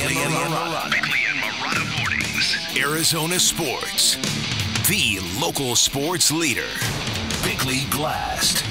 Bickley and Marotta Mornings. Arizona Sports. The local sports leader. Bickley Blast.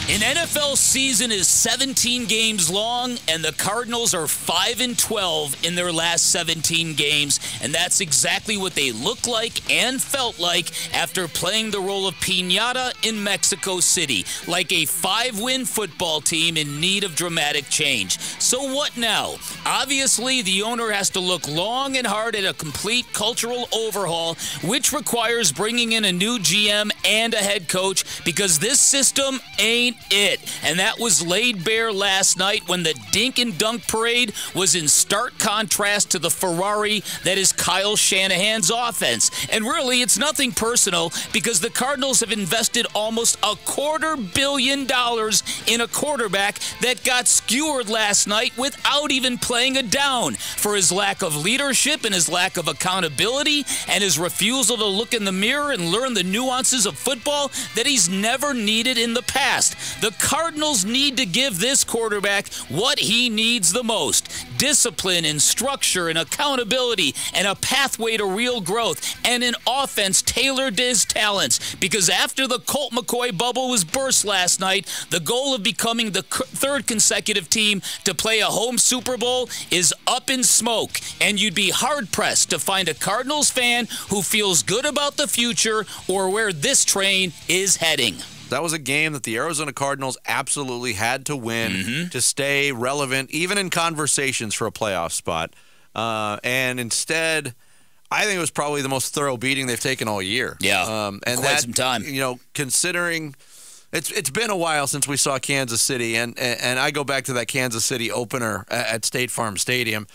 An NFL season is 17 games long, and the Cardinals are 5-12 in their last 17 games, and that's exactly what they look like and felt like after playing the role of piñata in Mexico City, like a 5-win football team in need of dramatic change. So what now? Obviously, the owner has to look long and hard at a complete cultural overhaul, which requires bringing in a new GM and a head coach, because this system ain't it. And that was laid bare last night when the dink and dunk parade was in stark contrast to the Ferrari that is Kyle Shanahan's offense. And really, it's nothing personal, because the Cardinals have invested almost $250 million in a quarterback that got skewered last night without even playing a down for his lack of leadership and his lack of accountability and his refusal to look in the mirror and learn the nuances of football that he's never needed in the past. The Cardinals need to give this quarterback what he needs the most: discipline and structure and accountability and a pathway to real growth and an offense tailored to his talents. Because after the Colt McCoy bubble was burst last night, the goal of becoming the third consecutive team to play a home Super Bowl is up in smoke, and you'd be hard-pressed to find a Cardinals fan who feels good about the future or where this train is heading. That was a game that the Arizona Cardinals absolutely had to win to stay relevant, even in conversations for a playoff spot. And instead, I think it was probably the most thorough beating they've taken all year. Yeah, and quite some time. You know, considering it's been a while since we saw Kansas City, and I go back to that Kansas City opener at State Farm Stadium.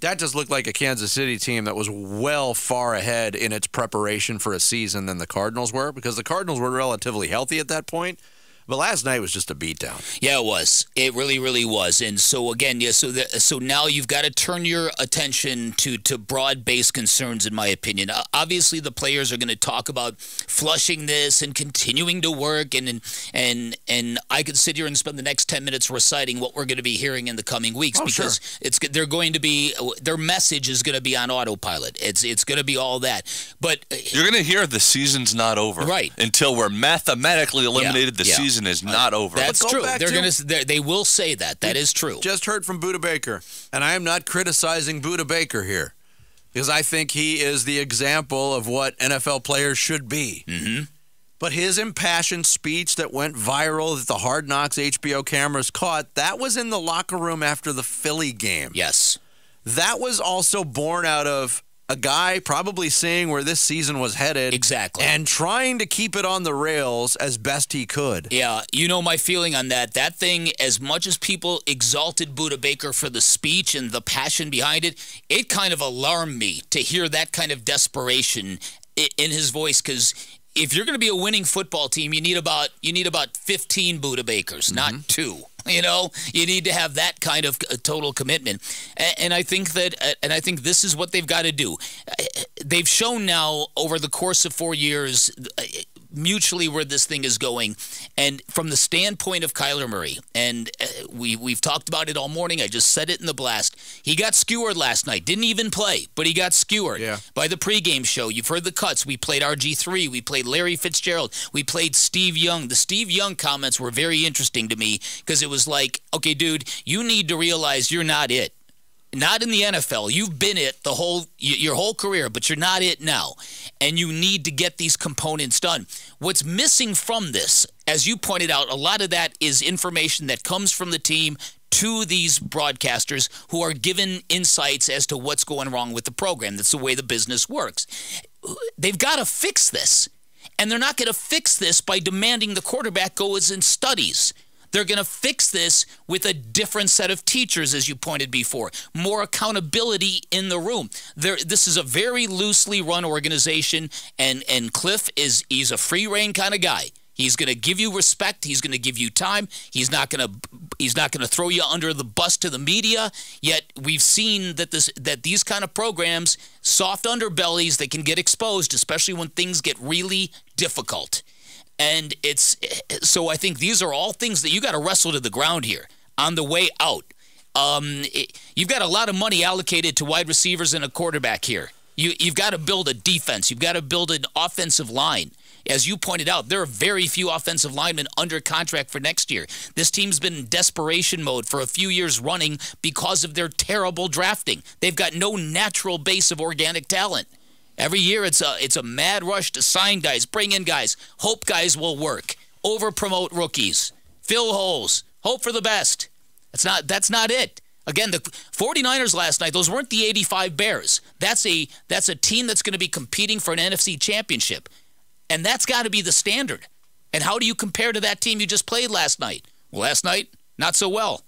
That just looked like a Kansas City team that was well far ahead in its preparation for a season than the Cardinals were, because the Cardinals were relatively healthy at that point. But last night was just a beatdown. Yeah, it was. It really, really was. And so, again, yeah, so now you've got to turn your attention to broad-based concerns, in my opinion. Obviously, the players are going to talk about flushing this and continuing to work, and I could sit here and spend the next 10 minutes reciting what we're going to be hearing in the coming weeks, because they're going to be, their message is going to be on autopilot. It's going to be all that. But you're going to hear the season's not over, right? Until we're mathematically eliminated. The season is not over. That's true. They will say that. That is true. Just heard from Budda Baker, and I am not criticizing Budda Baker here, because I think he is the example of what NFL players should be. But his impassioned speech that went viral that the Hard Knocks HBO cameras caught, that was in the locker room after the Philly game. Yes. That was also born out of a guy probably seeing where this season was headed. Exactly. And trying to keep it on the rails as best he could. Yeah, you know my feeling on that. That thing, as much as people exalted Budda Baker for the speech and the passion behind it, it kind of alarmed me to hear that kind of desperation in his voice, because if you're going to be a winning football team, you need about 15 Budda Bakers, not 2. You know, you need to have that kind of total commitment, and I think this is what they've got to do. They've shown now over the course of 4 years mutually where this thing is going, and from the standpoint of Kyler Murray, and we've talked about it all morning. I just said it in the blast. He got skewered last night. Didn't even play, but he got skewered by the pregame show. You've heard the cuts. We played RG3. We played Larry Fitzgerald. We played Steve Young. The Steve Young comments were very interesting to me, because it was like, okay, dude, you need to realize you're not it. Not in the NFL. You've been it your whole career, but you're not it now. And you need to get these components done. What's missing from this, as you pointed out, a lot of that is information that comes from the team to these broadcasters who are given insights as to what's going wrong with the program. That's the way the business works. They've got to fix this. And they're not going to fix this by demanding the quarterback goes and studies. They're going to fix this with a different set of teachers, as you pointed before. More accountability in the room. This is a very loosely run organization, and Cliff he's a free reign kind of guy. He's going to give you respect. He's going to give you time. He's not going to throw you under the bus to the media. Yet we've seen that these kind of programs, soft underbellies, they can get exposed, especially when things get really difficult. And so I think these are all things that you got to wrestle to the ground here on the way out. You've got a lot of money allocated to wide receivers and a quarterback here. You've got to build a defense. You've got to build an offensive line. As you pointed out, there are very few offensive linemen under contract for next year. This team's been in desperation mode for a few years running because of their terrible drafting. They've got no natural base of organic talent. Every year it's a mad rush to sign guys, bring in guys, hope guys will work, over-promote rookies, fill holes, hope for the best. That's not it. Again, the 49ers last night, those weren't the 85 Bears. That's a team that's going to be competing for an NFC championship. And that's got to be the standard. And how do you compare to that team you just played last night? Well, last night, not so well.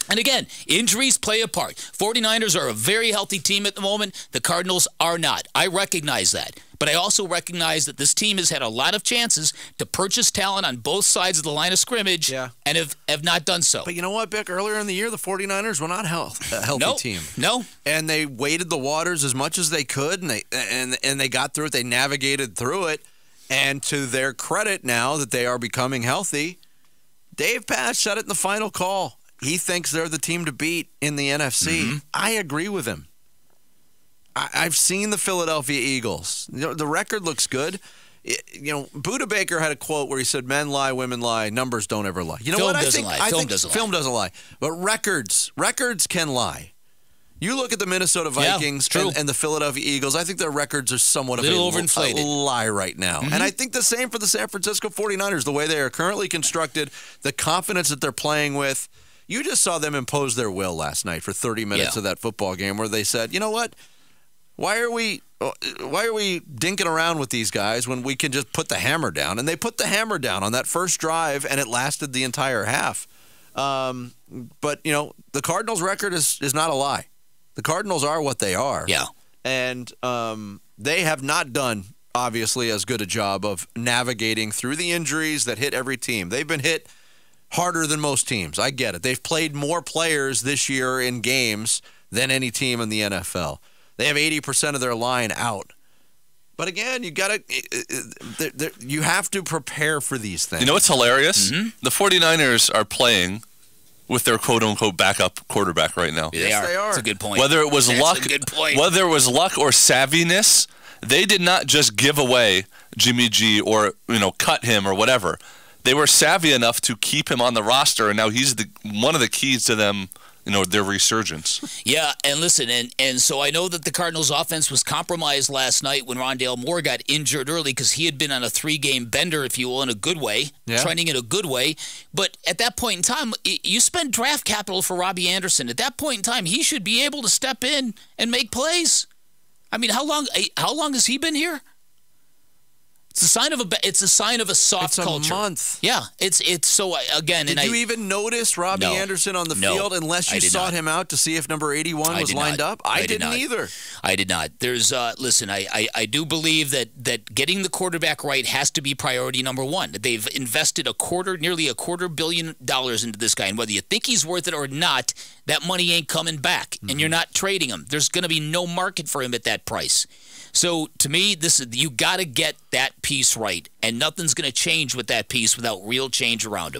And again, injuries play a part. 49ers are a very healthy team at the moment. The Cardinals are not. I recognize that. But I also recognize that this team has had a lot of chances to purchase talent on both sides of the line of scrimmage and have not done so. But you know what, Bick? Earlier in the year, the 49ers were not a healthy team. No. And they waded the waters as much as they could, and they got through it. They navigated through it. And to their credit, now that they are becoming healthy, Dave Pasch said it in the final call. He thinks they're the team to beat in the NFC. Mm-hmm. I agree with him. I've seen the Philadelphia Eagles. The record looks good. Buda Baker had a quote where he said, "Men lie, women lie, numbers don't ever lie." You know Film what? I think Film doesn't lie. But records can lie. You look at the Minnesota Vikings and the Philadelphia Eagles, I think their records are somewhat of a overinflated lie right now. Mm-hmm. And I think the same for the San Francisco 49ers, the way they are currently constructed, the confidence that they're playing with. You just saw them impose their will last night for 30 minutes of that football game where they said, you know what? Why are we dinking around with these guys when we can just put the hammer down? And they put the hammer down on that first drive, and it lasted the entire half. But, the Cardinals' record is not a lie. The Cardinals are what they are. Yeah. And they have not done, obviously, as good a job of navigating through the injuries that hit every team. They've been hit harder than most teams. I get it. They've played more players this year in games than any team in the NFL. They have 80% of their line out. But again, you have to prepare for these things. You know what's hilarious? Mm-hmm. The 49ers are playing with their quote-unquote backup quarterback right now. Yes, they are. That's a good point. Whether it was luck or savviness, they did not just give away Jimmy G or cut him or whatever. They were savvy enough to keep him on the roster, and now he's one of the keys to them, their resurgence. Yeah, and listen, and so I know that the Cardinals' offense was compromised last night when Rondale Moore got injured early because he had been on a 3-game bender, if you will, in a good way, trending in a good way. But at that point in time, you spend draft capital for Robbie Anderson. At that point in time, he should be able to step in and make plays. I mean, how long has he been here? It's a sign of a soft culture. It's a month. Yeah, it's so again. Did you even notice Robbie Anderson on the field unless you sought him out to see if number 81 was lined up? I didn't either. I did not. There's listen, I do believe that getting the quarterback right has to be priority number one. They've invested nearly a $250 million into this guy, and whether you think he's worth it or not, that money ain't coming back, and you're not trading him. There's going to be no market for him at that price. So to me, you got to get that piece right, and nothing's going to change with that piece without real change around him.